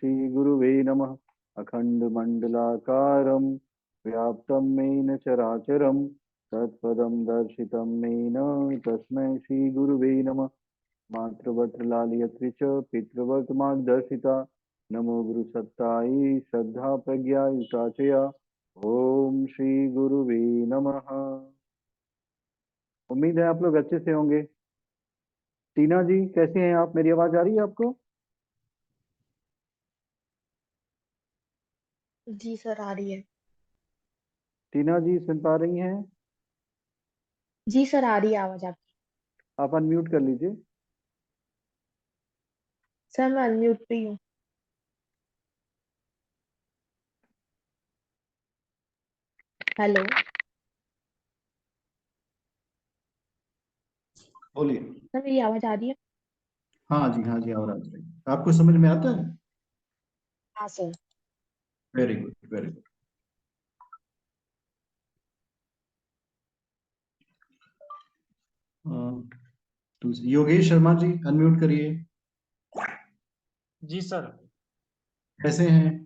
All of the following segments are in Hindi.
श्री गुरुवे नमः। अखण्डमण्डलाकारं व्याप्तं येन चराचरं तत्पदं दर्शितं येन तस्मै श्री गुरुवे नमः। मातृवत् लालयत्री च पितृवत् मार्गदर्शिता नमो गुरुसत्तायै श्रद्धा प्रज्ञायुता च या। ओम श्री गुरुवे नमः। उम्मीद है आप लोग अच्छे से होंगे। टीना जी कैसे हैं आप? मेरी आवाज आ रही है आपको? जी सर, आ रही है। टीना जी सुन पा रही हैं? जी सर, आ रही है आवाज आपकी। आप अनम्यूट कर लीजिए। सर मैं अनम्यूट पे ही हूँ। हेलो। बोलिए। सर मेरी आवाज आ रही है? हाँ जी, हाँ जी, और आ रही है। आपको समझ में आता है? हाँ sir. Very good, very good. Yogesh Sharma ji unmute करिए। जी सर। कैसे हैं?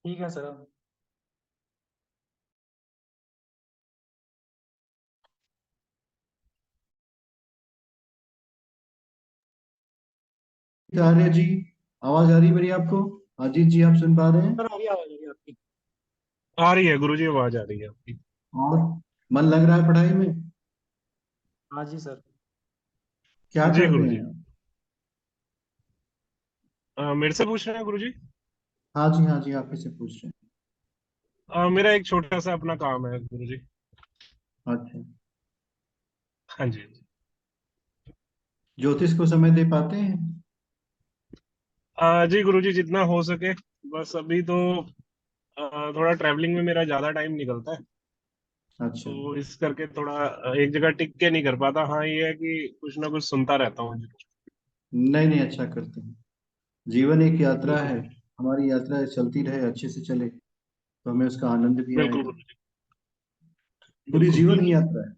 ठीक है सर। आर्य जी आवाज आ रही है मेरी आपको? अजीत जी आप सुन पा रहे हैं? सर अभी आवाज आ रही है आपकी? आ रही है गुरुजी, आवाज आ रही है आपकी। और मन लग रहा है पढ़ाई में? हाँ जी सर। क्या जी करते गुरुजी। हैं? मेरे से पूछ रहे हैं गुरुजी? हाँ जी, हाँ जी, आप से पूछ रहे मेरा एक छोटा सा अपना काम है गुरुजी। हैं। अच्छा। हाँ जी। ज्योतिष को समय दे पाते हैं? जी गुरुजी, जितना हो सके। बस अभी तो थोड़ा ट्रैवलिंग में मेरा ज्यादा टाइम निकलता है, अच्छा। तो इस करके थोड़ा एक जगह टिक के नहीं कर पाता। हाँ ये है कि कुछ ना कुछ सुनता रहता हूँ। नहीं नहीं, अच्छा करते हैं। जीवन एक यात्रा बिल्कुल है। हमारी यात्रा चलती रहे, अच्छे से चले तो हमें उसका आनंद भी बिल्कुल आएगा। गुरुजी। पूरी बिल्कुल जीवन ही बिल्कुल। यात्रा है।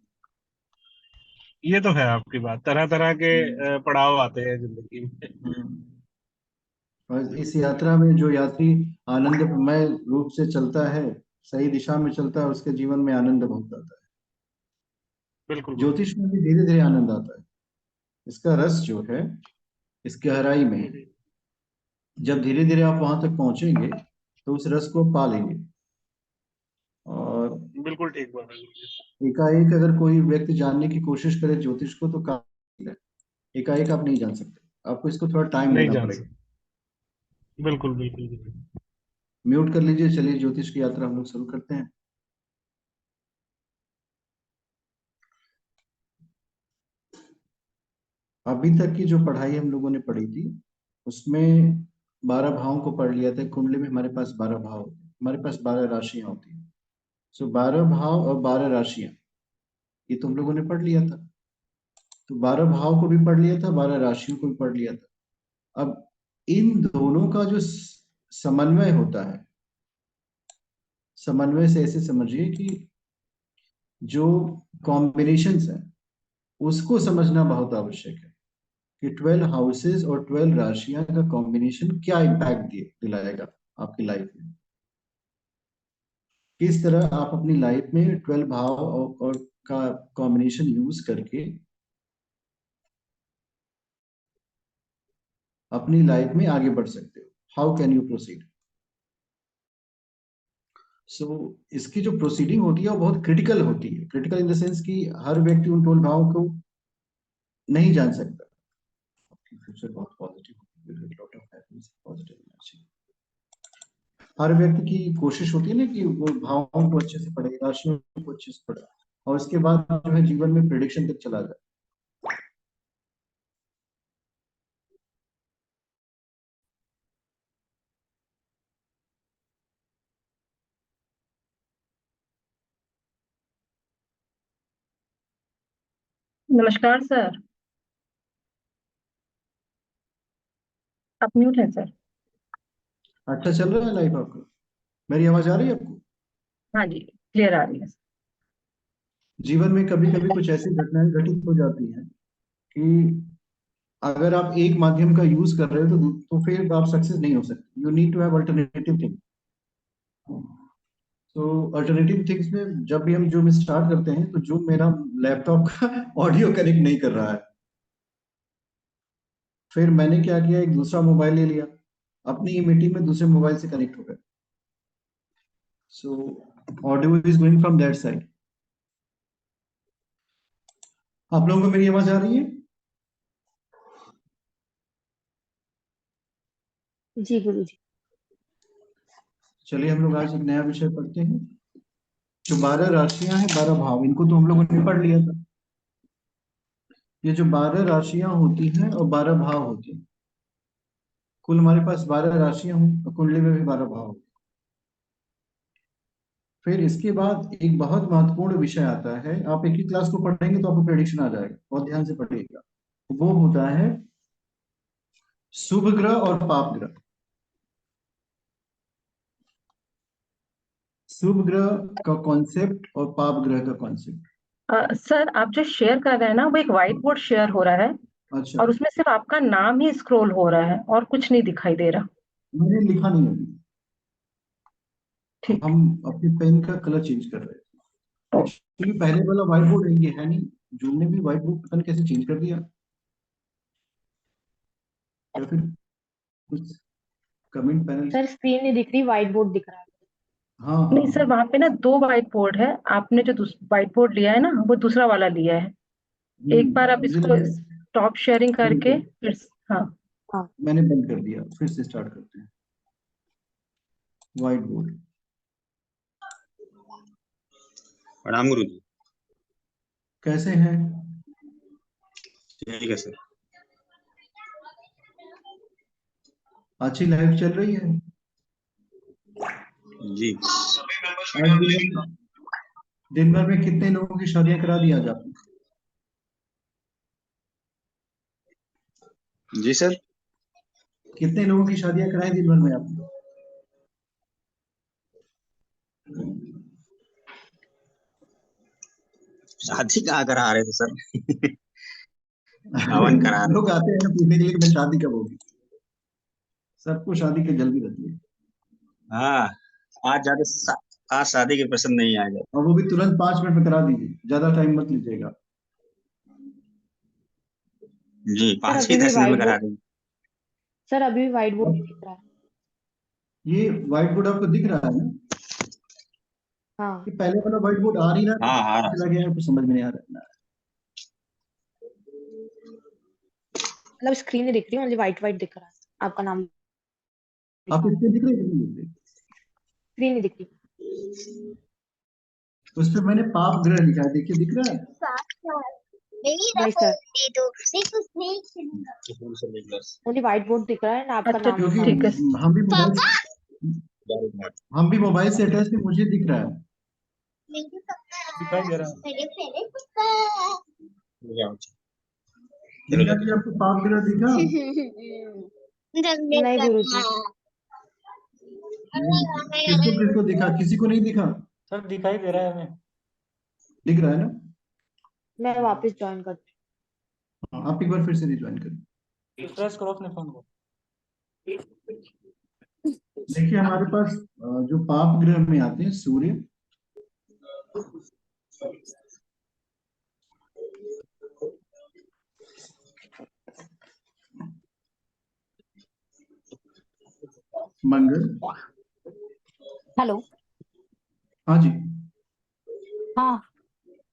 ये तो है आपकी बात, तरह तरह के हम्म। पड़ाव आते हैं जिंदगी में। हम्म। और इस यात्रा में जो यात्री आनंदमय रूप से चलता है, सही दिशा में चलता है, उसके जीवन में आनंद बहुत आता है। बिल्कुल गुरुजी। ज्योतिष में भी धीरे धीरे आनंद आता है। इसका रस जो है, इस गहराई में है। जब धीरे धीरे आप वहां तक पहुंचेंगे तो उस रस को पा लेंगे। और बिल्कुल ठीक बात है गुरुजी। एकाएक अगर कोई व्यक्ति जानने की कोशिश करे ज्योतिष को तो काफी है। एकाएक आप नहीं जान सकते, आपको इसको थोड़ा टाइम नहीं देना जान पड़ेगा। सकते। बिल्कुल बिल्कुल गुरुजी। म्यूट कर लीजिए। चलिए ज्योतिष की यात्रा हम लोग शुरू करते हैं। अभी तक की जो पढ़ाई हम लोगों ने पढ़ी थी उसमें 12 भावों को पढ़ लिया था। कुंडली में हमारे पास 12 भाव होते हैं, हमारे पास 12 राशियां होती हैं। सो 12 भाव और 12 राशियां, ये तुम लोगों ने पढ़ लिया था। तो 12 भाव को भी पढ़ लिया था, 12 राशियों को भी पढ़ लिया था। अब इन दोनों का जो समन्वय होता है, समन्वय से ऐसे समझिए कि जो कॉम्बिनेशंस है उसको समझना बहुत आवश्यक है कि 12 हाउसेस और 12 राशियां का कॉम्बिनेशन क्या इम्पैक्ट दिलाएगा आपकी लाइफ में। किस तरह आप अपनी लाइफ में 12 भाव और का कॉम्बिनेशन यूज करके अपनी लाइफ में आगे बढ़ सकते हो। How can you proceed. So इसकी जो प्रोसीडिंग होती है वो बहुत क्रिटिकल होती है। क्रिटिकल इन द सेंस कि हर व्यक्ति उन 12 भावों को नहीं जान सकता। फ्यूचर बहुत पॉजिटिव। हर व्यक्ति की कोशिश होती है ना कि वो भावों को अच्छे से पढ़े, राशियों को अच्छे से पढ़े और उसके बाद जो है जीवन में प्रिडिक्शन तक चला जाए। नमस्कार सर। आप म्यूट है सर। अच्छा चल रहा है लाइफ आपका? मेरी आवाज आ रही है आपको? हाँ जी, क्लियर आ रही है। जीवन में कभी कभी कुछ ऐसी घटनाएं घटित हो जाती हैं कि अगर आप एक माध्यम का यूज कर रहे हो तो फिर आप सक्सेस नहीं हो सकते। You need to have alternative thing. तो अल्टरनेटिव थिंग्स में जब भी हम जूम स्टार्ट करते हैं तो जूम मेरा लैपटॉप का ऑडियो कनेक्ट नहीं कर रहा है। फिर मैंने क्या किया, एक दूसरा मोबाइल ले लिया, अपनी ही मीटिंग में दूसरे मोबाइल से कनेक्ट हो गया। So audio is going from that side. आप लोगों को मेरी आवाज आ रही है? जी गुरुजी। चलिए हम लोग आज एक नया विषय पढ़ते हैं। जो 12 राशियां हैं, 12 भाव, इनको तो हम लोगों ने पढ़ लिया था। ये जो 12 राशियां होती हैं और 12 भाव होते हैं, कुल हमारे पास 12 राशियां हों और कुंडली में भी 12 भाव होते हैं। फिर इसके बाद एक बहुत महत्वपूर्ण विषय आता है, आप एक ही क्लास को पढ़ेंगे तो आपको प्रेडिक्शन आ जाएगा, बहुत ध्यान से पढ़िएगा। वो होता है शुभ ग्रह और पाप ग्रह। शुभ ग्रह का कॉन्सेप्ट और पाप ग्रह का कॉन्सेप्ट। सर, आप जो शेयर कर रहे हैं ना, वो एक व्हाइट बोर्ड शेयर हो रहा है अच्छा, और उसमें सिर्फ आपका नाम ही स्क्रॉल हो रहा है और कुछ नहीं दिखाई दे रहा। मैंने लिखा नहीं अभी, ठीक। हम अपने पेन का कलर चेंज कर रहे हैं। एक्चुअली पहले वाला व्हाइट बोर्ड है, ये है नहीं। जूम ने भी व्हाइट बोर्ड पता नहीं कैसे चेंज कर दिया, या फिर कुछ कमेंट पैनल। सर स्क्रीन नहीं दिख रही, व्हाइट बोर्ड दिख रहा है। हाँ नहीं हाँ सर, वहां पे ना 2 व्हाइट बोर्ड है। आपने जो व्हाइट बोर्ड लिया है ना, वो दूसरा वाला लिया है। एक बार आप मुझे इसको लगा स्टॉप शेयरिंग करके फिर। हाँ। हाँ मैंने बंद कर दिया, फिर से स्टार्ट करते हैं। व्हाइट बोर्ड प्रणाम गुरु जी। कैसे हैं? ठीक है सर। अच्छी लाइफ चल रही है? जी। आज दिन भर में कितने लोगों की शादियां करा दी आज आपने? जी सर। कितने लोगों की शादियां कराई दिन भर में आपने? शादी कहाँ करा रहे थे सर? हवन करा रहे लोग आते हैं पूछने के लिए कि मैं शादी कब होगी। सबको शादी की जल्दी रहती है, थे। हाँ। आज ज्यादा आज शादी के प्रश्न नहीं आएगा। और वो भी तुरंत 5 मिनट में करा दीजिए, ज्यादा टाइम मत लीजिएगा। जी, सर 5 ही अभी भी 10 मिनट में व्हाइट करा बोर्ड, देंगे। सर अभी भी व्हाइट बोर्ड नहीं अब दिख रहा है। ये व्हाइट बोर्ड आपको दिख रहा है ना? हाँ कि पहले वाला व्हाइट बोर्ड आ नहीं रहा था, हाँ आ रहा चला गया है, कुछ समझ में नहीं आ रहा। मतलब स्क्रीन नहीं दिख रही, ओनली व्हाइट व्हाइट दिख रहा है, आपका नाम आप लिखा हुआ। इसमें दिख रहे हैं कि नहीं दिख रहे? स्क्रीन नहीं दिख रही। उस पर मैंने पाप ग्रह लिखा है, देखिए दिख रहा है? नहीं सर, ओनली व्हाइट बोर्ड दिख रहा है ना, आपका अच्छा, नाम क्योंकि लिखा ठीक हुआ है। है। हम भी मोबाइल से अटैच है, मुझे दिख रहा है। दिखाई दे रहा है। मीना जी, आपको पाप ग्रह दिखा? नहीं गुरुजी। किसको किसको दिखा? किसी को नहीं दिखा? सर दिखाई दे रहा है हमें। दिख रहा है ना? मैं वापस ज्वाइन करती हाँ, आप एक बार फिर से रिज्वाइन करें। रिफ्रेश करो अपने फोन को। देखिए हमारे पास जो पाप ग्रह में आते हैं, सूर्य, मंगल। हेलो। हाँ जी। हाँ,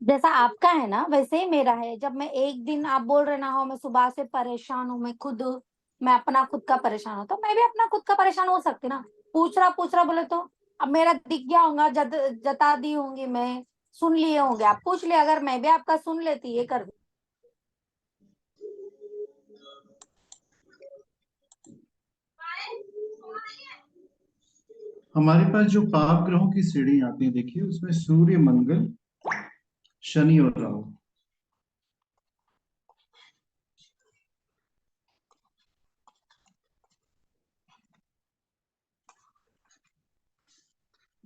जैसा आपका है ना वैसे ही मेरा है। जब मैं एक दिन, आप बोल रहे ना हो मैं सुबह से परेशान हूँ, मैं अपना खुद का परेशान हूँ, तो मैं भी अपना खुद का परेशान हो सकती ना। पूछ रहा बोले तो अब मेरा दिख गया होगा, जता दी होंगी मैं, सुन लिए होंगे, आप पूछ लिए, अगर मैं भी आपका सुन लेती, ये कर दी। हमारे पास जो पाप ग्रहों की श्रेणी आती है, देखिए उसमें सूर्य, मंगल, शनि और राहु।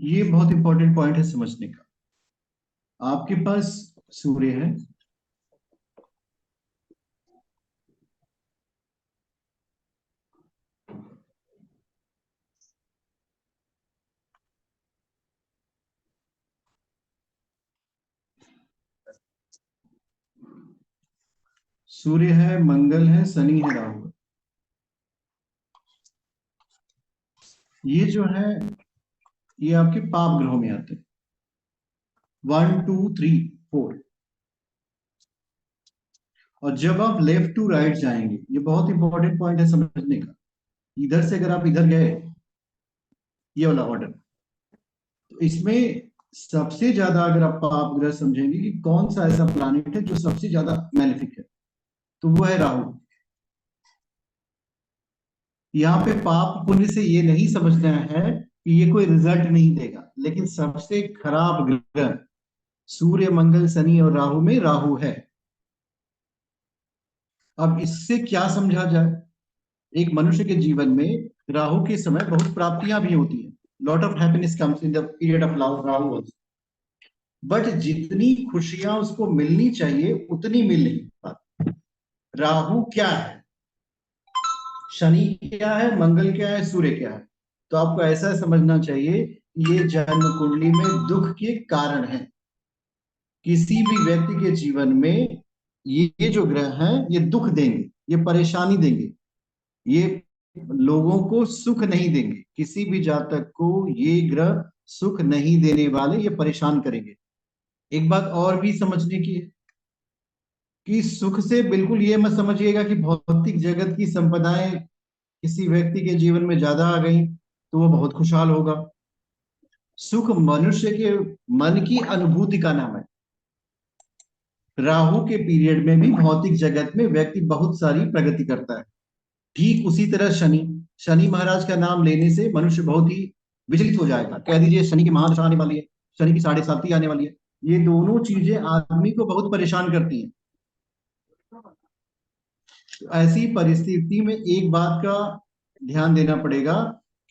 ये बहुत इंपॉर्टेंट पॉइंट है समझने का। आपके पास सूर्य है, सूर्य है, मंगल है, शनि है, राहु है। ये जो है ये आपके पाप ग्रहों में आते हैं, 1 2 3 4। और जब आप लेफ्ट टू राइट जाएंगे, ये बहुत इंपॉर्टेंट पॉइंट है समझने का, इधर से अगर आप इधर गए, ये वाला ऑर्डर, तो इसमें सबसे ज्यादा अगर आप पाप ग्रह समझेंगे कि कौन सा ऐसा प्लैनेट है जो सबसे ज्यादा मैलेफिक है, तो वो है राहु। यहाँ पे पाप पुण्य से ये नहीं समझना है कि ये कोई रिजल्ट नहीं देगा, लेकिन सबसे खराब ग्रह सूर्य, मंगल, शनि और राहु में राहु है। अब इससे क्या समझा जाए? एक मनुष्य के जीवन में राहु के समय बहुत प्राप्तियां भी होती हैं, lot of happiness comes in the period of Rahu also, but जितनी खुशियां उसको मिलनी चाहिए उतनी मिल नहीं पाती। राहु क्या है, शनि क्या है, मंगल क्या है, सूर्य क्या है? तो आपको ऐसा समझना चाहिए, ये जन्म कुंडली में दुख के कारण है। किसी भी व्यक्ति के जीवन में ये जो ग्रह हैं ये दुख देंगे, ये परेशानी देंगे, ये लोगों को सुख नहीं देंगे। किसी भी जातक को ये ग्रह सुख नहीं देने वाले, ये परेशान करेंगे। एक बात और भी समझने की है कि सुख से बिल्कुल ये मत समझिएगा कि भौतिक जगत की संपदाएं किसी व्यक्ति के जीवन में ज्यादा आ गई तो वो बहुत खुशहाल होगा। सुख मनुष्य के मन की अनुभूति का नाम है। राहु के पीरियड में भी भौतिक जगत में व्यक्ति बहुत सारी प्रगति करता है। ठीक उसी तरह शनि महाराज का नाम लेने से मनुष्य बहुत ही विचलित हो जाएगा, कह दीजिए शनि की महादशा आने वाली है, शनि की 7.5 आने वाली है। ये दोनों चीजें आदमी को बहुत परेशान करती हैं। तो ऐसी परिस्थिति में एक बात का ध्यान देना पड़ेगा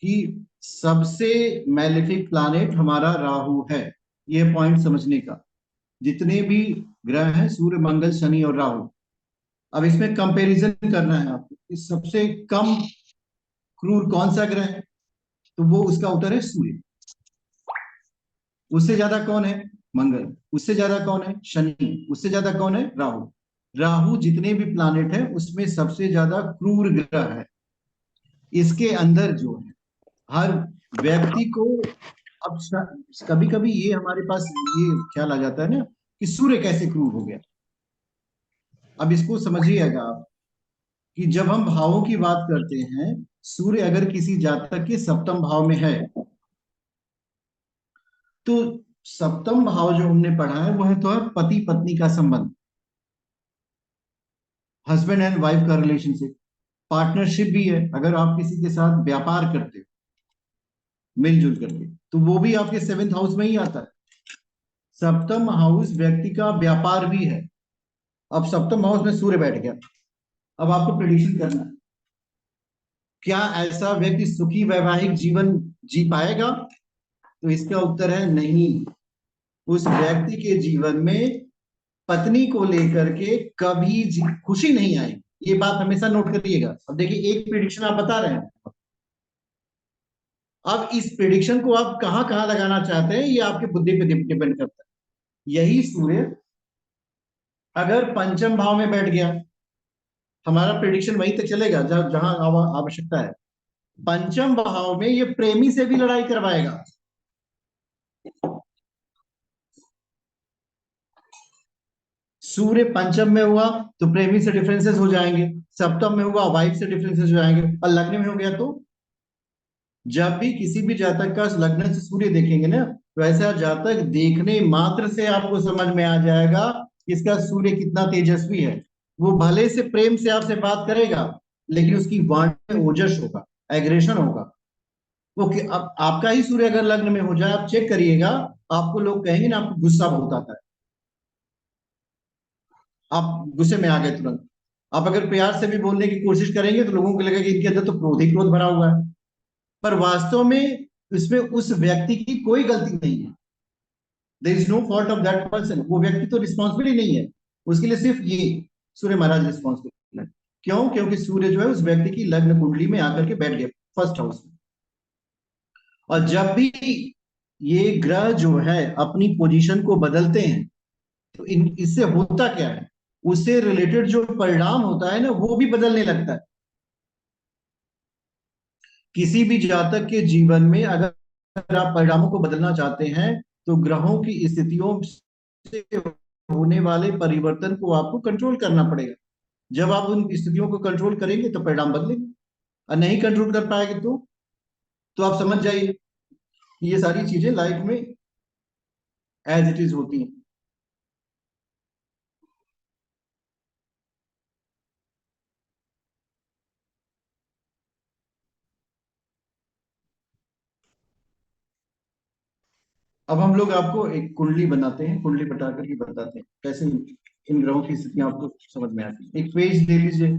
कि सबसे मैलेफिक प्लैनेट हमारा राहु है। ये पॉइंट समझने का, जितने भी ग्रह हैं सूर्य, मंगल, शनि और राहु, अब इसमें कंपैरिजन करना है आपको, इस सबसे कम क्रूर कौन सा ग्रह है, तो वो उसका उत्तर है सूर्य। उससे ज्यादा कौन है? मंगल। उससे ज्यादा कौन है? शनि। उससे ज्यादा कौन है? राहु। राहु जितने भी प्लैनेट है उसमें सबसे ज्यादा क्रूर ग्रह है। इसके अंदर जो है हर व्यक्ति को, अब कभी कभी ये हमारे पास ये ख्याल आ जाता है ना कि सूर्य कैसे क्रूर हो गया। अब इसको समझिएगा आप कि जब हम भावों की बात करते हैं, सूर्य अगर किसी जातक के सप्तम भाव में है, तो सप्तम भाव जो हमने पढ़ा है वो है तो पति पत्नी का संबंध, हस्बैंड एंड वाइफ का रिलेशनशिप, पार्टनरशिप भी है। अगर आप किसी के साथ व्यापार करते हो मिलजुल करके, तो वो भी आपके 7th हाउस में ही आता है। सप्तम हाउस व्यक्ति का व्यापार भी है। अब सप्तम हाउस में सूर्य बैठ गया, अब आपको प्रेडिक्शन करना है, क्या ऐसा व्यक्ति सुखी वैवाहिक जीवन जी पाएगा? तो इसका उत्तर है नहीं। उस व्यक्ति के जीवन में पत्नी को लेकर के कभी खुशी नहीं आएगी। ये बात हमेशा नोट करिएगा। अब देखिए, एक प्रेडिक्शन आप बता रहे हैं, अब इस प्रेडिक्शन को आप कहां कहां लगाना चाहते हैं ये आपके बुद्धि पे डिपेंड करता है। यही सूर्य अगर पंचम भाव में बैठ गया, हमारा प्रेडिक्शन वहीं तक चलेगा जहां आवश्यकता है। पंचम भाव में ये प्रेमी से भी लड़ाई करवाएगा। सूर्य पंचम में हुआ तो प्रेमी से डिफरेंसेस हो जाएंगे, सप्तम में हुआ वाइफ से डिफरेंसेस हो जाएंगे, और लग्न में हो गया तो जब भी किसी भी जातक का लग्न से सूर्य देखेंगे ना, तो ऐसा जातक देखने मात्र से आपको समझ में आ जाएगा इसका सूर्य कितना तेजस्वी है। वो भले से प्रेम से आपसे बात करेगा, लेकिन उसकी वाणी में ओजस होगा, एग्रेशन होगा। वो अब आपका ही सूर्य अगर लग्न में हो जाए, आप चेक करिएगा, आपको लोग कहेंगे ना आपको गुस्सा बहुत आता है, आप गुस्से में आ गए तुरंत। आप अगर प्यार से भी बोलने की कोशिश करेंगे तो लोगों को लगेगा कि इनके अंदर तो क्रोध ही क्रोध भरा हुआ है, पर वास्तव में इसमें उस व्यक्ति की कोई गलती नहीं है। There is no fault of that person. वो व्यक्ति तो रिस्पॉन्सिबल ही नहीं है, उसके लिए सिर्फ ये सूर्य महाराज रिस्पॉन्सिबल है। क्यों? क्योंकि सूर्य जो है उस व्यक्ति की लग्न कुंडली में आकर के बैठ गया फर्स्ट हाउस में। और जब भी ये ग्रह जो है अपनी पोजीशन को बदलते हैं, तो इससे होता क्या है उससे रिलेटेड जो परिणाम होता है ना वो भी बदलने लगता है। किसी भी जातक के जीवन में अगर आप परिणामों को बदलना चाहते हैं तो ग्रहों की स्थितियों से होने वाले परिवर्तन को आपको कंट्रोल करना पड़ेगा। जब आप उन स्थितियों को कंट्रोल करेंगे तो परिणाम बदलेंगे, और नहीं कंट्रोल कर पाएंगे तो आप समझ जाइए ये सारी चीजें लाइफ में एज इट इज होती हैं। अब हम लोग आपको एक कुंडली बनाते हैं, कुंडली बता करके बताते हैं कैसे इन ग्रहों की स्थितियां आपको समझ में आती है। एक पेज ले लीजिए।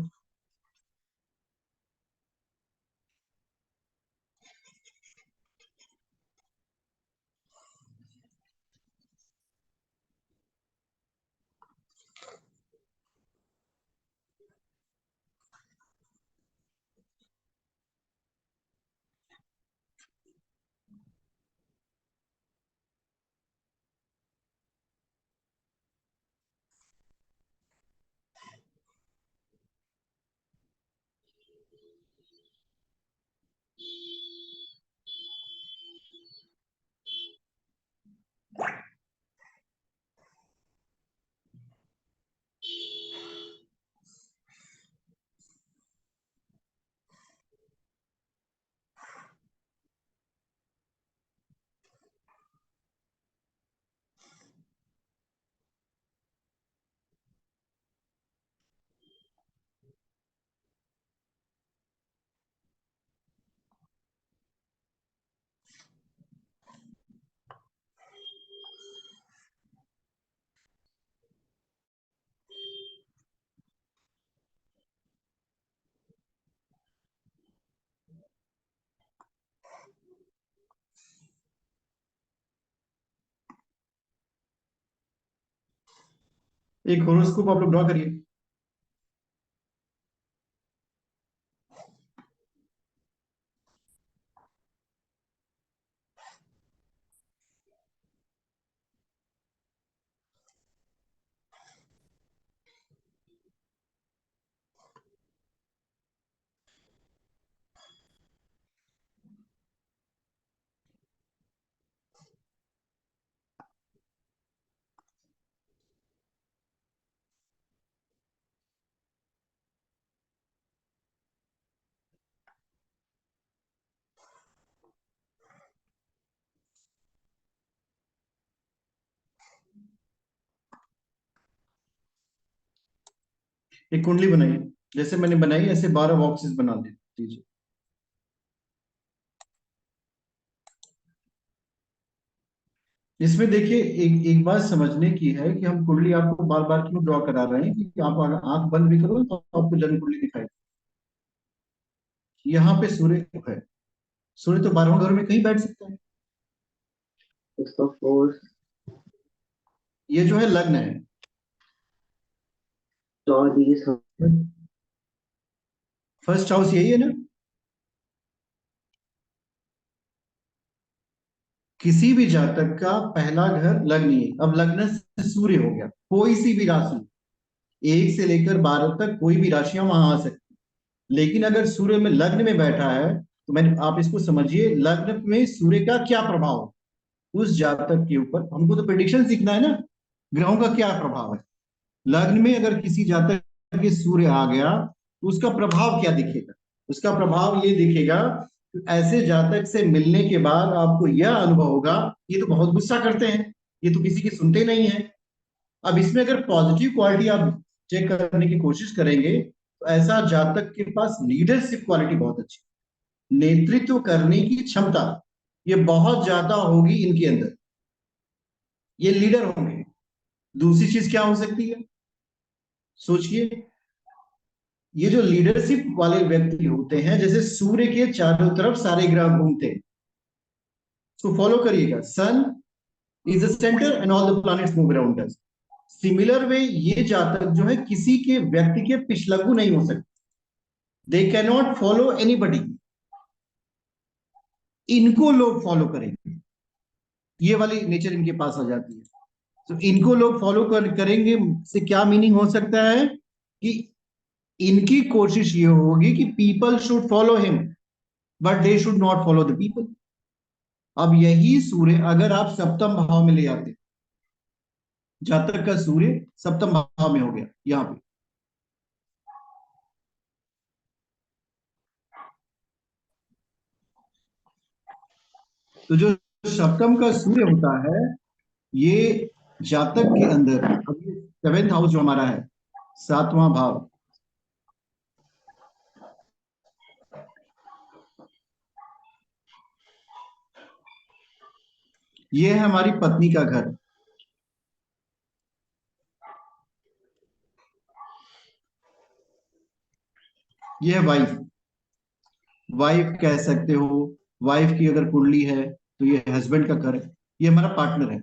एक होरोस्कोप आप लोग ड्रॉ करिए। एक कुंडली बनाइए, जैसे मैंने बनाई ऐसे 12 बॉक्सेस बना दीजिए। इसमें देखिए एक बात समझने की है कि हम कुंडली आपको बार बार क्यों ड्रॉ करा रहे हैं कि आप अगर आंख बंद भी करो तो आपको जन्म कुंडली दिखाई दे। यहाँ पे सूर्य है, सूर्य तो 12वें घर में कहीं बैठ सकता है। ये जो है लग्न है, फर्स्ट हाउस यही है ना। किसी भी जातक का पहला घर लग्न ही है। अब लग्न से सूर्य हो गया, कोई सी भी राशि 1 से लेकर 12 तक कोई भी राशियां वहां आ सकती, लेकिन अगर सूर्य में लग्न में बैठा है तो मैंने आप इसको समझिए लग्न में सूर्य का क्या प्रभाव है उस जातक के ऊपर। हमको तो प्रेडिक्शन सीखना है ना, ग्रहों का क्या प्रभाव है। लग्न में अगर किसी जातक के सूर्य आ गया तो उसका प्रभाव क्या दिखेगा। उसका प्रभाव ये दिखेगा कि ऐसे जातक से मिलने के बाद आपको यह अनुभव होगा ये तो बहुत गुस्सा करते हैं, ये तो किसी की सुनते नहीं है। अब इसमें अगर पॉजिटिव क्वालिटी आप चेक करने की कोशिश करेंगे तो ऐसा जातक के पास लीडरशिप क्वालिटी बहुत अच्छी, नेतृत्व करने की क्षमता ये बहुत ज्यादा होगी इनके अंदर, ये लीडर होंगे। दूसरी चीज क्या हो सकती है सोचिए, ये जो लीडरशिप वाले व्यक्ति होते हैं जैसे सूर्य के चारों तरफ सारे ग्रह घूमते हैं, इसको फॉलो करिएगा। Sun is the centre and all the planets move around us. Similar way ये जातक जो है किसी के व्यक्ति के पिछलग्गू नहीं हो सकते, they can not follow anybody, इनको लोग फॉलो करेंगे, ये वाली नेचर इनके पास आ जाती है। तो इनको लोग फॉलो करेंगे से क्या मीनिंग हो सकता है कि इनकी कोशिश ये होगी कि people should follow him but they should not follow the people. अब यही सूर्य अगर आप सप्तम भाव में ले आते, जातक का सूर्य सप्तम भाव में हो गया यहां पे, तो जो सप्तम का सूर्य होता है ये जातक के अंदर, अब ये 7th हाउस जो हमारा है, 7वां भाव, ये है हमारी पत्नी का घर। ये है वाइफ, वाइफ कह सकते हो, वाइफ की अगर कुंडली है तो ये हस्बैंड का घर है, ये हमारा पार्टनर है।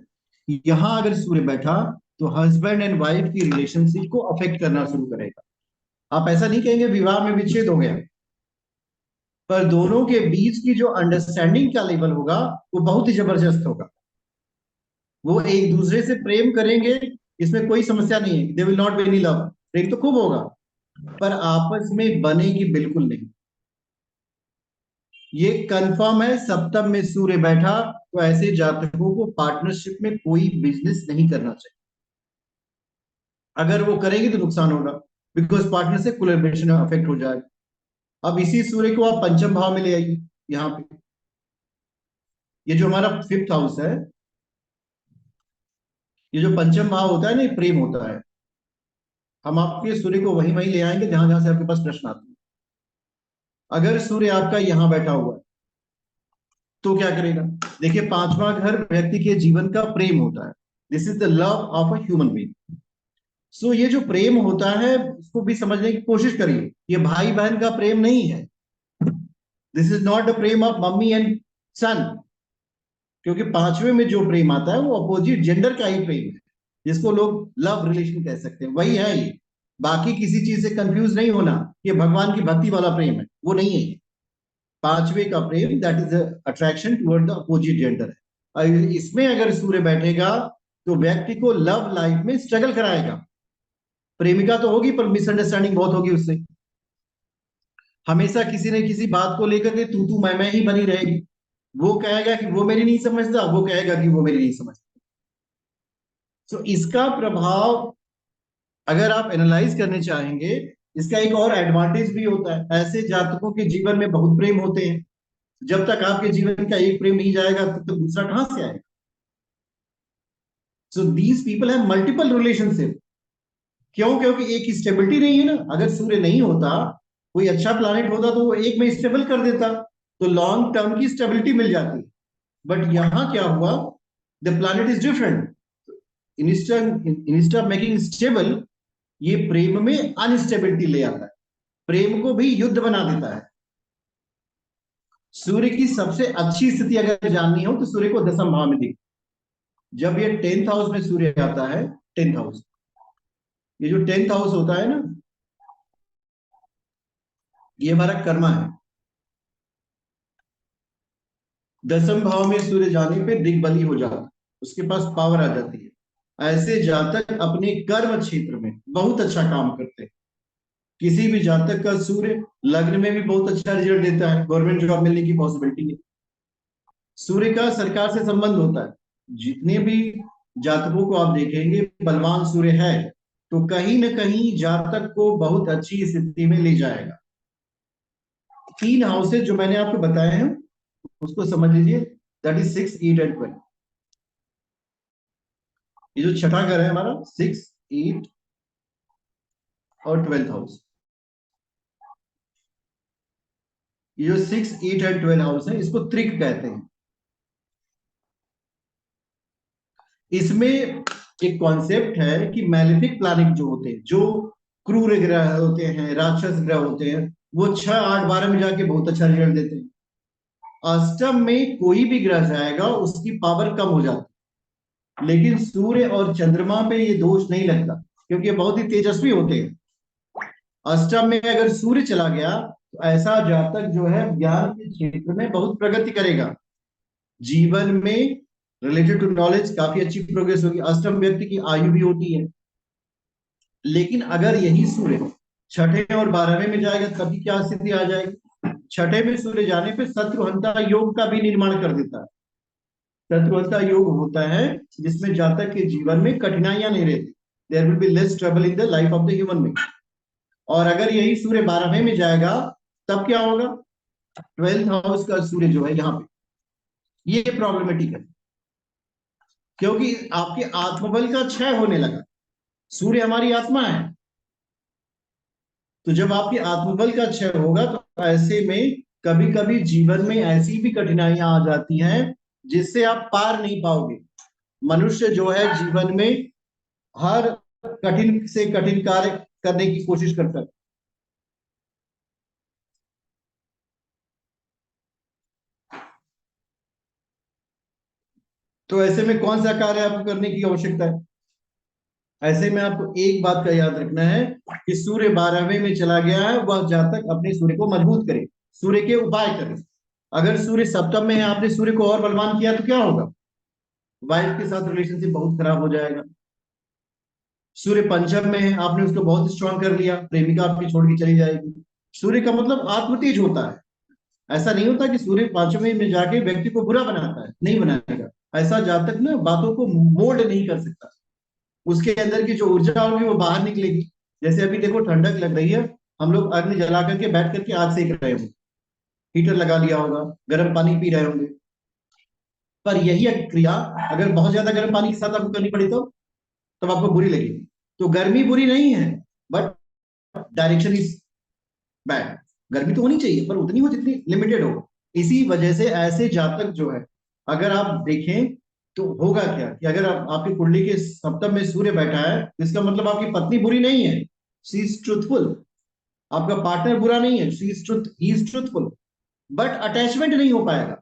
यहां अगर सूर्य बैठा तो हस्बैंड एंड वाइफ की रिलेशनशिप को अफेक्ट करना शुरू करेगा। आप ऐसा नहीं कहेंगे विवाह में विच्छेद हो गया, पर दोनों के बीच की जो अंडरस्टैंडिंग का लेवल होगा वो बहुत ही जबरदस्त होगा। वो एक दूसरे से प्रेम करेंगे, इसमें कोई समस्या नहीं है, they will not be any love, प्रेम तो खूब होगा, पर आपस में बनेगी बिल्कुल नहीं। ये कंफर्म है, सप्तम में सूर्य बैठा तो ऐसे जातकों को पार्टनरशिप में कोई बिजनेस नहीं करना चाहिए। अगर वो करेंगे तो नुकसान होगा, बिकॉज पार्टनर से कोलैबोरेशन अफेक्ट हो जाएगा। अब इसी सूर्य को आप पंचम भाव में ले आइए, यहाँ पे ये जो हमारा 5th हाउस है, ये जो पंचम भाव होता है ना, ये प्रेम होता है। हम आपके सूर्य को वहीं वहीं ले आएंगे जहां जहां से आपके पास प्रश्न आते हैं। अगर सूर्य आपका यहां बैठा हुआ है तो क्या करेगा? देखिए, 5वां घर व्यक्ति के जीवन का प्रेम होता है। This is the love of a human being. So ये जो प्रेम होता है इसको भी समझने की कोशिश करिए, ये भाई बहन का प्रेम नहीं है। This is not the prem of mummy and son, क्योंकि 5वें में जो प्रेम आता है वो अपोजिट जेंडर का ही प्रेम है, जिसको लोग लव रिलेशन कह सकते हैं, वही है ये। बाकी किसी चीज से कंफ्यूज नहीं होना, ये भगवान की भक्ति वाला प्रेम है, वो नहीं है। 5वें का प्रेम that is attraction toward the opposite gender है। इसमें अगर सूर्य बैठेगा तो व्यक्ति को लव लाइफ में स्ट्रगल कराएगा। प्रेमिका तो होगी पर मिसअंडरस्टैंडिंग बहुत होगी उससे, हमेशा किसी न किसी बात को लेकर के तू मैं ही बनी रहेगी। वो कहेगा कि वो मेरी नहीं समझता, वो कहेगा कि वो मेरी नहीं समझता। तो इसका प्रभाव अगर आप एनालाइज करने चाहेंगे, इसका एक और एडवांटेज भी होता है। ऐसे जातकों के जीवन में बहुत प्रेम होते हैं, जब तक आपके जीवन का एक प्रेम नहीं जाएगा तब तक दूसरा कहां से आएगा? So these people have multiple relationship. क्यों? क्योंकि एक स्टेबिलिटी नहीं है ना। अगर सूर्य नहीं होता, कोई अच्छा प्लैनेट होता तो वो एक में स्टेबल कर देता, तो लॉन्ग टर्म की स्टेबिलिटी मिल जाती। बट यहां क्या हुआ, the planet is different. Instead of making stable, ये प्रेम में अनस्टेबिलिटी ले आता है, प्रेम को भी युद्ध बना देता है। सूर्य की सबसे अच्छी स्थिति अगर जाननी हो तो सूर्य को 10th भाव में देखिए। जब ये 10th हाउस में सूर्य आता है, 10th हाउस, ये जो 10th हाउस होता है ना, ये हमारा कर्मा है। 10th भाव में सूर्य जाने पे दिग्बली हो जाता है, उसके पास पावर आ जाती है। ऐसे जातक अपने कर्म क्षेत्र में बहुत अच्छा काम करते हैं। किसी भी जातक का सूर्य लग्न में भी बहुत अच्छा रिजल्ट देता है, गवर्नमेंट जॉब मिलने की पॉसिबिलिटी है। सूर्य का सरकार से संबंध होता है। जितने भी जातकों को आप देखेंगे बलवान सूर्य है तो कहीं ना कहीं जातक को बहुत अच्छी स्थिति में ले जाएगा। 3 हाउसेज जो मैंने आपको बताए हैं उसको समझ लीजिए, दैट इज 6, 8 एंड 12। ये जो छठा घर है हमारा, 6, 8 और 12th हाउस, ये जो 6, 8 एंड 12 हाउस है इसको त्रिक कहते हैं। इसमें एक कॉन्सेप्ट है कि मैलेफिक प्लैनेट जो होते हैं, जो क्रूर ग्रह होते हैं, राक्षस ग्रह होते हैं, वो 6, 8, 12 में जाके बहुत अच्छा रिजल्ट देते हैं। अष्टम में कोई भी ग्रह जाएगा उसकी पावर कम हो जाती है, लेकिन सूर्य और चंद्रमा पे ये दोष नहीं लगता क्योंकि ये बहुत ही तेजस्वी होते हैं। अष्टम में अगर सूर्य चला गया तो ऐसा जातक जो है ज्ञान के क्षेत्र में बहुत प्रगति करेगा, जीवन में रिलेटेड टू नॉलेज काफी अच्छी प्रोग्रेस होगी। अष्टम व्यक्ति की आयु भी होती है। लेकिन अगर यही सूर्य छठे और 12वें में जाएगा तभी क्या स्थिति आ जाएगी? छठे में सूर्य जाने पे शत्रुहंता योग का भी निर्माण कर देता है। शत्रुहंता योग होता है जिसमें जातक के जीवन में कठिनाइयां नहीं रहती। There will be less trouble in the life of the human being. और अगर यही सूर्य 12वें में जाएगा तब क्या होगा? 12th हाउस का सूर्य जो है यहाँ पे, ये प्रॉब्लमेटिक है, क्योंकि आपके आत्मबल का क्षय होने लगा। सूर्य हमारी आत्मा है, तो जब आपके आत्मबल का क्षय होगा तो ऐसे में कभी कभी जीवन में ऐसी भी कठिनाइयां आ जाती हैं जिससे आप पार नहीं पाओगे। मनुष्य जो है जीवन में हर कठिन से कठिन कार्य करने की कोशिश करता है। तो ऐसे में कौन सा कार्य आपको करने की आवश्यकता है? ऐसे में आपको एक बात का याद रखना है कि सूर्य 12वें में चला गया है, वह जातक अपने सूर्य को मजबूत करे, सूर्य के उपाय करे। अगर सूर्य सप्तम में है, आपने सूर्य को और बलवान किया तो क्या होगा? वाइफ के साथ रिलेशनशिप बहुत खराब हो जाएगा। सूर्य पंचम में है, आपने उसको बहुत स्ट्रांग कर लिया, प्रेमिका आपकी छोड़ के चली जाएगी। सूर्य का मतलब आत्मतेज होता है। ऐसा नहीं होता कि सूर्य 5वें में जाके व्यक्ति को बुरा बनाता है, नहीं बनाएगा। ऐसा जातक ना बातों को मोल्ड नहीं कर सकता। उसके अंदर की जो ऊर्जा होगी वो बाहर निकलेगी। जैसे अभी देखो ठंडक लग रही है, हम लोग अग्नि जला करके बैठ करके आग सेक रहे होंगे, हीटर लगा लिया होगा, गर्म पानी पी रहे होंगे। पर यही क्रिया अगर बहुत ज्यादा गर्म पानी के साथ आपको करनी पड़ी तो तब आपको बुरी लगेगी। तो गर्मी बुरी नहीं है, बट डायरेक्शन इज बैड। गर्मी तो होनी चाहिए पर उतनी हो जितनी लिमिटेड हो। इसी वजह से ऐसे जातक जो है, अगर आप देखें तो होगा क्या कि अगर आपकी कुंडली के सप्तम में सूर्य बैठा है, इसका मतलब आपकी पत्नी बुरी नहीं है, शी इज ट्रूथफुल। आपका पार्टनर बुरा नहीं है, she is he is truthful. But attachment नहीं हो पाएगा।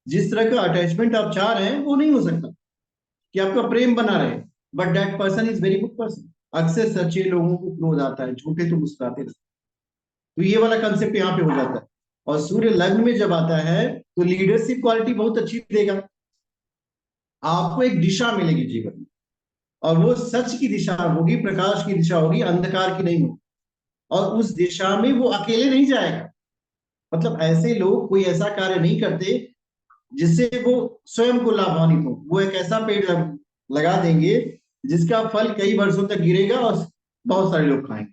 जिस तरह का अटैचमेंट आप चाह रहे हैं वो नहीं हो सकता कि आपका प्रेम बना रहे। But that person is very good person. अक्सर सच्चे लोगों को क्रोध आता है, झूठे तो मुस्कुराते रहते। तो ये वाला कंसेप्ट यहाँ पे हो जाता है। और सूर्य लग्न में जब आता है तो लीडरशिप क्वालिटी बहुत अच्छी देगा। आपको एक दिशा मिलेगी जीवन में, और वो सच की दिशा होगी, प्रकाश की दिशा होगी, अंधकार की नहीं होगी। और उस दिशा में वो अकेले नहीं जाएगा। मतलब ऐसे लोग कोई ऐसा कार्य नहीं करते जिससे वो स्वयं को लाभान्वित हो। वो एक ऐसा पेड़ लगा देंगे जिसका फल कई वर्षों तक गिरेगा और बहुत सारे लोग खाएंगे।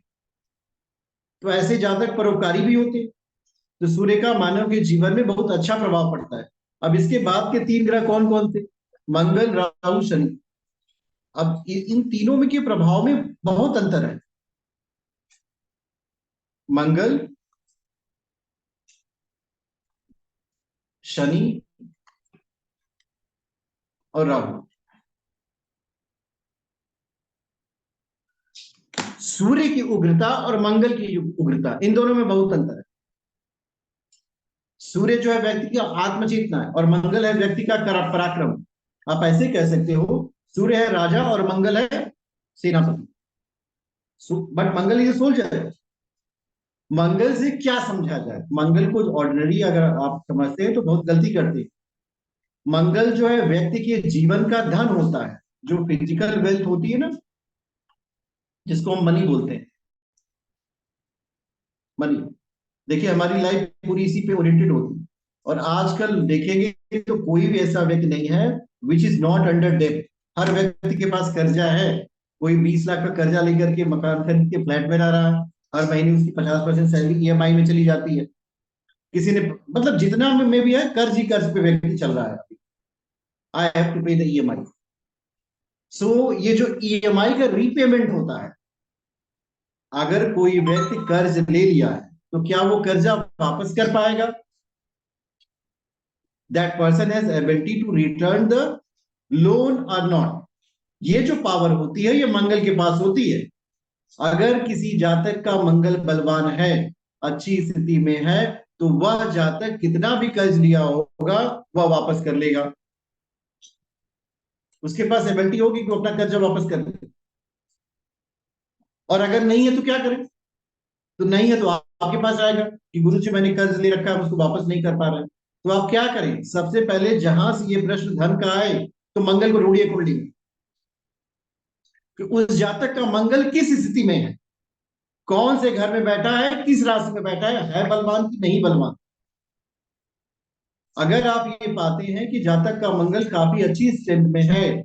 तो ऐसे जातक परोपकारी भी होते हैं। तो सूर्य का मानव के जीवन में बहुत अच्छा प्रभाव पड़ता है। अब इसके बाद के 3 ग्रह कौन कौन थे? मंगल, राहु, शनि। अब इन तीनों में के प्रभाव में बहुत अंतर है। मंगल, शनि और राहु। सूर्य की उग्रता और मंगल की उग्रता, इन दोनों में बहुत अंतर है। सूर्य जो है व्यक्ति का आत्मचेतना है और मंगल है व्यक्ति का पराक्रम। आप ऐसे कह सकते हो सूर्य है राजा और मंगल है सेनापति। But Mangal is soldier. Mangal से क्या समझा जाए? मंगल को ऑर्डिनरी अगर आप समझते हैं तो बहुत गलती करते हैं। मंगल जो है व्यक्ति के जीवन का धन होता है, जो फिजिकल वेल्थ होती है ना, जिसको हम मनी बोलते हैं। मनी, देखिए हमारी लाइफ पूरी इसी पे ओरिएंटेड होती है। और आजकल देखेंगे तो कोई भी ऐसा व्यक्ति नहीं है which is not under debt. हर व्यक्ति के पास कर्जा है। कोई 20 लाख का कर्जा लेकर के मकान खरीद के फ्लैट में रह रहा है। हर महीने उसकी 50% सैलरी ईएमआई में चली जाती है। किसी ने मतलब जितना में भी है कर्ज ही कर्ज पे व्यक्ति चल रहा है। आई हैव टू पे द ईएमआई। सो ये जो ईएमआई का रीपेमेंट होता है, अगर कोई व्यक्ति कर्ज ले लिया है तो क्या वो कर्जा वापस कर पाएगा? That person has ability to return the loan और नॉट। ये जो पावर होती है ये मंगल के पास होती है। अगर किसी जातक का मंगल बलवान है, अच्छी स्थिति में है, तो वह जातक कितना भी कर्ज लिया होगा वह वापस कर लेगा। उसके पास एबिलिटी होगी कि वो अपना कर्जा वापस कर ले। और अगर नहीं है तो क्या करें? तो नहीं है तो आपके पास आएगा कि गुरु जी मैंने कर्ज ले रखा है, उसको वापस नहीं कर पा रहे। तो आप क्या करें? सबसे पहले जहां से ये प्रश्न धन का आए, तो मंगल को ढूंढिए कुंडली में कि उस जातक का मंगल किस स्थिति में है, कौन से घर में बैठा है, किस राशि में बैठा है बलवान की नहीं बलवान। अगर आप ये पाते हैं कि जातक का मंगल काफी अच्छी स्थिति में है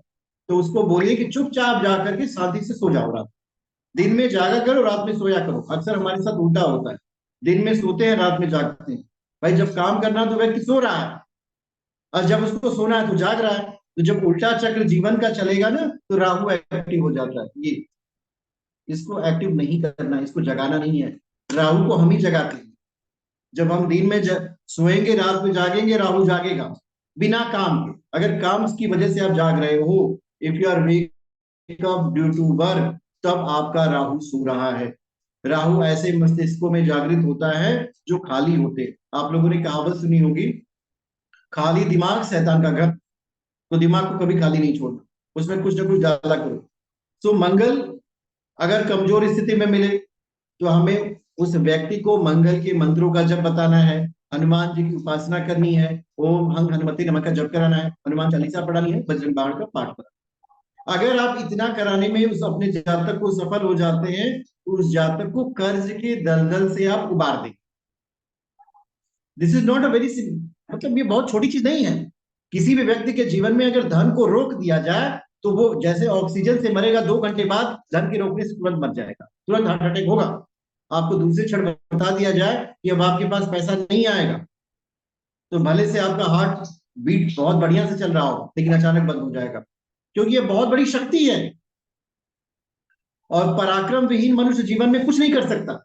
तो उसको बोलिए कि चुपचाप जाकर के शांति से सो जाओ। रात दिन में जागा करो, रात में सोया करो। अक्सर हमारे साथ उल्टा होता है, दिन में सोते हैं, रात में जागते हैं। भाई जब काम करना तो व्यक्ति सो रहा है और जब उसको सोना है तो जाग रहा है। तो जब उल्टा चक्र जीवन का चलेगा ना तो राहु एक्टिव हो जाता है। ये इसको एक्टिव नहीं करना, इसको जगाना नहीं है। राहु को हम ही जगाते हैं। जब हम दिन में सोएंगे, रात में जागेंगे, राहु जागेगा बिना काम के। अगर काम की वजह से आप जाग रहे हो, if you are wake up due to work, तब आपका राहु सो रहा है। राहु ऐसे मस्तिष्कों में जागृत होता है जो खाली होते। आप लोगों ने कहावत सुनी होगी, खाली दिमाग शैतान का घर। तो दिमाग को कभी खाली नहीं छोड़ना, उसमें कुछ ना कुछ डाला करो। तो मंगल अगर कमजोर स्थिति में मिले तो हमें उस व्यक्ति को मंगल के मंत्रों का जप बताना है, हनुमान जी की उपासना करनी है, ओम हंग हनुमति नमः का जप कराना है, हनुमान चालीसा पढ़ानी है, बजरंग बाण का पाठ कराना। अगर आप इतना कराने में उस अपने जातक को सफल हो जाते हैं तो उस जातक को कर्ज के दलदल से आप उबार दें। This is not a very simple, मतलब ये बहुत छोटी चीज नहीं है। किसी भी व्यक्ति के जीवन में अगर धन को रोक दिया जाए तो वो जैसे ऑक्सीजन से मरेगा, 2 घंटे बाद धन के रोकने से तुरंत मर जाएगा, तुरंत हार्ट अटैक होगा। आपको दूसरे क्षण बता दिया जाए कि अब आपके पास पैसा नहीं आएगा, तो भले से आपका हार्ट बीट बहुत बढ़िया से चल रहा हो लेकिन अचानक बंद हो जाएगा, क्योंकि ये बहुत बड़ी शक्ति है और पराक्रम विहीन मनुष्य जीवन में कुछ नहीं कर सकता।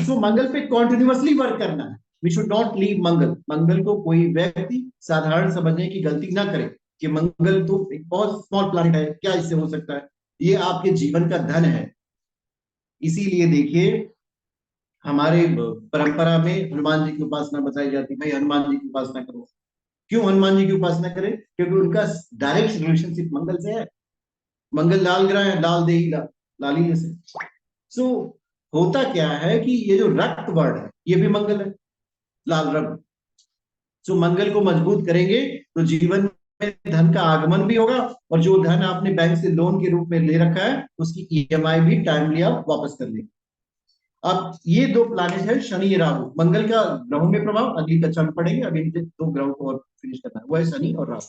सो मंगल पे कॉन्टिन्यूअसली वर्क करना है। वी शुड नॉट लीव मंगल। मंगल को कोई व्यक्ति साधारण समझने की गलती ना करे कि मंगल तो एक बहुत स्मॉल प्लैनेट है, क्या इससे हो सकता है। ये आपके जीवन का धन है। इसीलिए देखिए हमारे परंपरा में हनुमान जी की उपासना बताई जाती है। भाई हनुमान जी की उपासना करो। क्यों हनुमान जी की उपासना करें? क्योंकि उनका डायरेक्ट रिलेशनशिप मंगल से है। मंगल लाल ग्रह है, लाल दे ही लाली से। सो होता क्या है कि ये जो रक्त वर्ण है ये भी मंगल है, लाल रंग। सो मंगल को मजबूत करेंगे तो जीवन में धन का आगमन भी होगा और जो धन आपने बैंक से लोन के रूप में ले रखा है उसकी ईएमआई भी टाइमली आप वापस कर लेंगे। अब ये 2 प्लैनेट है, शनि राहु। मंगल का ग्रहों में प्रभाव अगली कक्षा में पढ़ेंगे। अभी 2 ग्रहों को और फिनिश करना है, वो है शनि और राहु।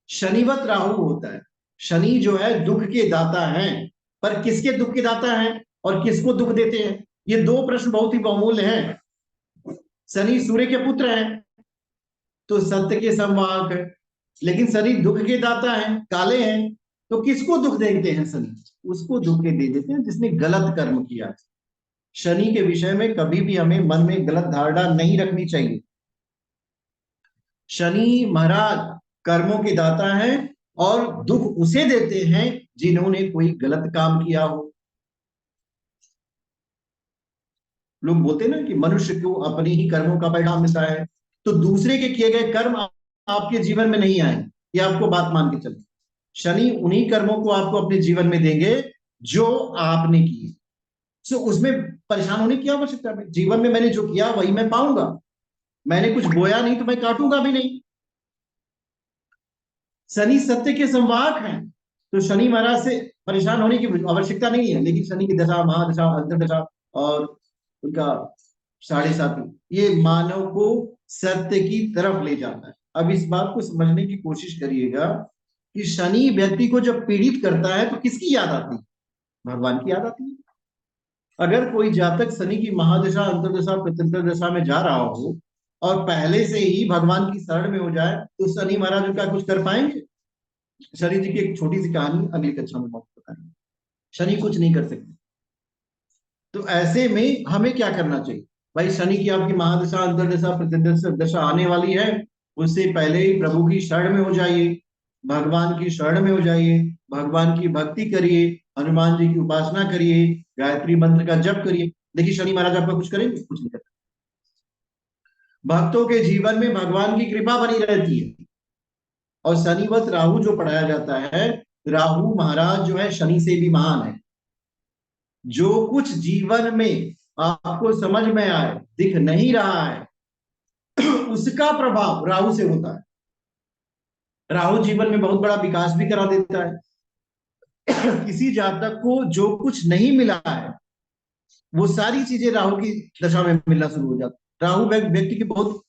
शनिवत राहु होता है। शनि जो है दुख के दाता है, पर किसके दुख के दाता है और किसको दुख देते हैं, ये 2 प्रश्न बहुत ही बहुमूल्य हैं। शनि सूर्य के पुत्र हैं तो सत्य के संवाहक है, लेकिन शनि दुख के दाता है, काले हैं, तो किसको दुख देते हैं शनि? उसको दुख दे देते हैं जिसने गलत कर्म किया। शनि के विषय में कभी भी हमें मन में गलत धारणा नहीं रखनी चाहिए। शनि महाराज कर्मों के दाता हैं और दुख उसे देते हैं जिन्होंने कोई गलत काम किया हो। लोग बोलते हैं ना कि मनुष्य को अपने ही कर्मों का परिणाम मिलता है, तो दूसरे के किए गए कर्म आपके जीवन में नहीं आएंगे, ये आपको बात मान के चलते। शनि उन्हीं कर्मों को आपको अपने जीवन में देंगे जो आपने किए। सो उसमें परेशान होने की आवश्यकता है। जीवन में मैंने जो किया वही मैं पाऊंगा। मैंने कुछ बोया नहीं तो मैं काटूंगा भी नहीं। शनि सत्य के संवाहक हैं, तो शनि महाराज से परेशान होने की आवश्यकता नहीं है। लेकिन शनि की दशा, महादशा, अंतर्दशा और उनका 7.5 ये मानव को सत्य की तरफ ले जाता है। अब इस बात को समझने की कोशिश करिएगा कि शनि व्यक्ति को जब पीड़ित करता है तो किसकी याद आती है? भगवान की याद आती है। अगर कोई जातक शनि की महादशा, अंतर्दशा, प्रत्यंतर में जा रहा हो और पहले से ही भगवान की शरण में हो जाए तो शनि महाराज उनका कुछ कर पाएंगे? शनि जी की एक छोटी सी कहानी अगली कक्षा में बताएंगे। शनि कुछ नहीं कर सकते। तो ऐसे में हमें क्या करना चाहिए? भाई शनि की आपकी महादशा, अंतर्दशा, प्रत्यंतर दशा आने वाली है, उससे पहले ही प्रभु की शरण में हो जाइए, भगवान की शरण में हो जाइए, भगवान की भक्ति करिए, हनुमान जी की उपासना करिए, गायत्री मंत्र का जप करिए। देखिए शनि महाराज आपका कुछ करेंगे? कुछ नहीं करते। भक्तों के जीवन में भगवान की कृपा बनी रहती है। और शनिवत राहु जो पढ़ाया जाता है, राहु महाराज जो है शनि से भी महान है। जो कुछ जीवन में आपको समझ में आए, दिख नहीं रहा है, उसका प्रभाव राहु से होता है। राहु जीवन में बहुत बड़ा विकास भी करा देता है। किसी जातक को जो कुछ नहीं मिला है वो सारी चीजें राहु की दशा में मिलना शुरू हो जाती। राहु व्यक्ति की बहुत